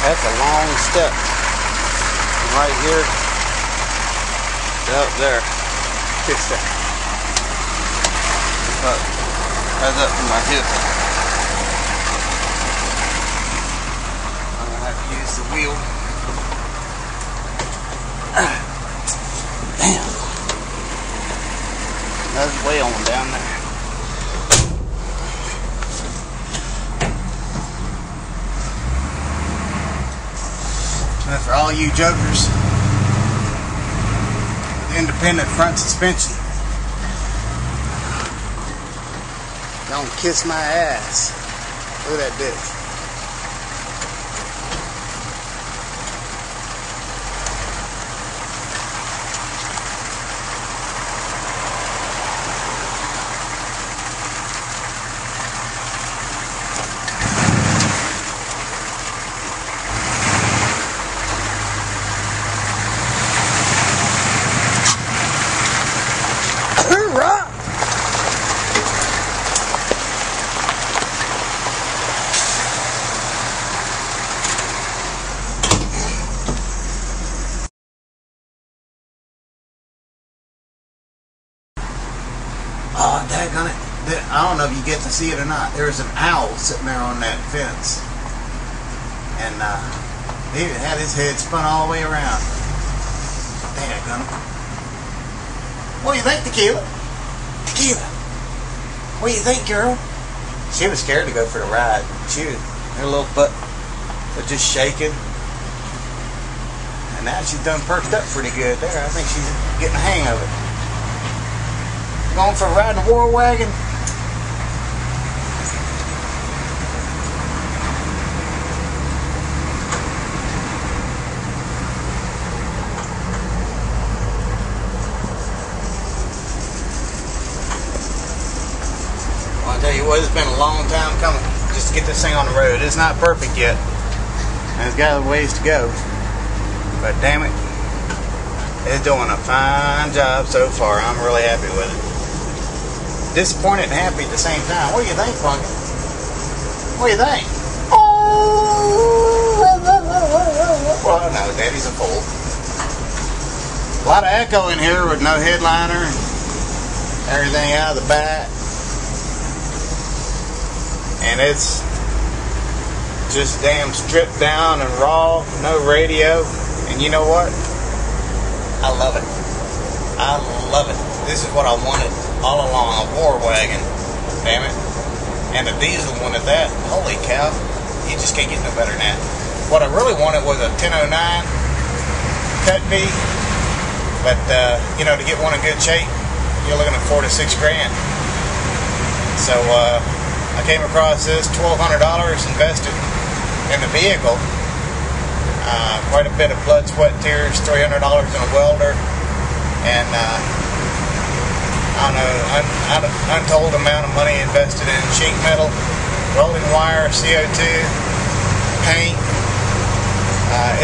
That's a long step from right here to up there. Fix that. That's up to my hip. I'm gonna have to use the wheel. Damn. That's way on down there. And for all you jokers with independent front suspension, don't kiss my ass. Look at that bitch. Oh, daggone it. I don't know if you get to see it or not. There's an owl sitting there on that fence. And he had his head spun all the way around. Daggone it. What do you think, Tequila? Tequila. What do you think, girl? She was scared to go for the ride. Her little butt was just shaking. And now she's done perked up pretty good there. I think she's getting the hang of it. Going for a ride in the war wagon? Well, I'll tell you what, it's been a long time coming just to get this thing on the road. It's not perfect yet, and it's got a ways to go. But damn it, it's doing a fine job so far. I'm really happy with it. Disappointed and happy at the same time. What do you think, Pumpkin? What do you think? Oh! Well, no, Daddy's a fool. A lot of echo in here with no headliner. Everything out of the back. And it's just damn stripped down and raw. No radio. And you know what? I love it. I love it. This is what I wanted all along, a war wagon, damn it. And a diesel one at that. Holy cow, you just can't get no better than that. What I really wanted was a 1009 Cut B, but you know, to get one in good shape, you're looking at $4 to $6 grand. So I came across this, $1,200 invested in the vehicle. Quite a bit of blood, sweat, tears, $300 in a welder, and I don't know, untold amount of money invested in sheet metal, rolling wire, CO2, paint.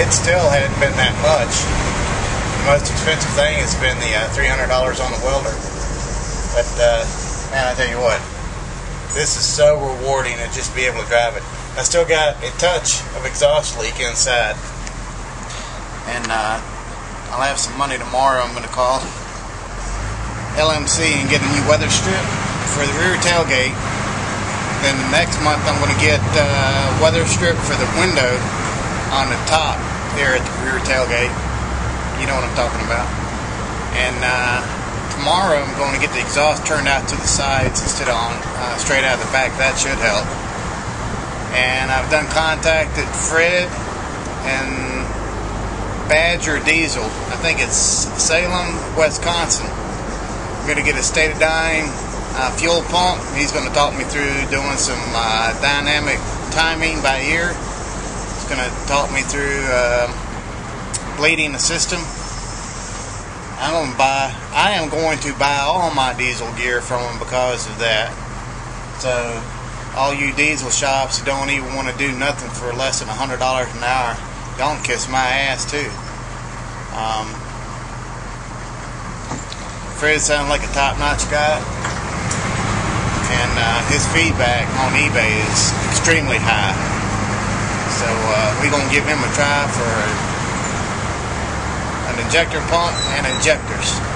It still hadn't been that much. The most expensive thing has been the $300 on the welder. But man, I tell you what, this is so rewarding to just be able to drive it. I still got a touch of exhaust leak inside, and I'll have some money tomorrow. I'm going to call LMC and get a new weather strip for the rear tailgate. Then the next month I'm going to get a weather strip for the window on the top there at the rear tailgate. You know what I'm talking about. And tomorrow I'm going to get the exhaust turned out to the sides instead of on straight out of the back. That should help. And I've done contacted Fred and Badger Diesel. I think it's Salem, Wisconsin. I'm going to get a state-of-dying fuel pump. He's going to talk me through doing some dynamic timing by ear. He's going to talk me through bleeding the system. I am going to buy all my diesel gear from him because of that. So all you diesel shops who don't even want to do nothing for less than $100 an hour, don't kiss my ass too. Fred sounds like a top-notch guy, and his feedback on eBay is extremely high. So we're going to give him a try for an injector pump and injectors.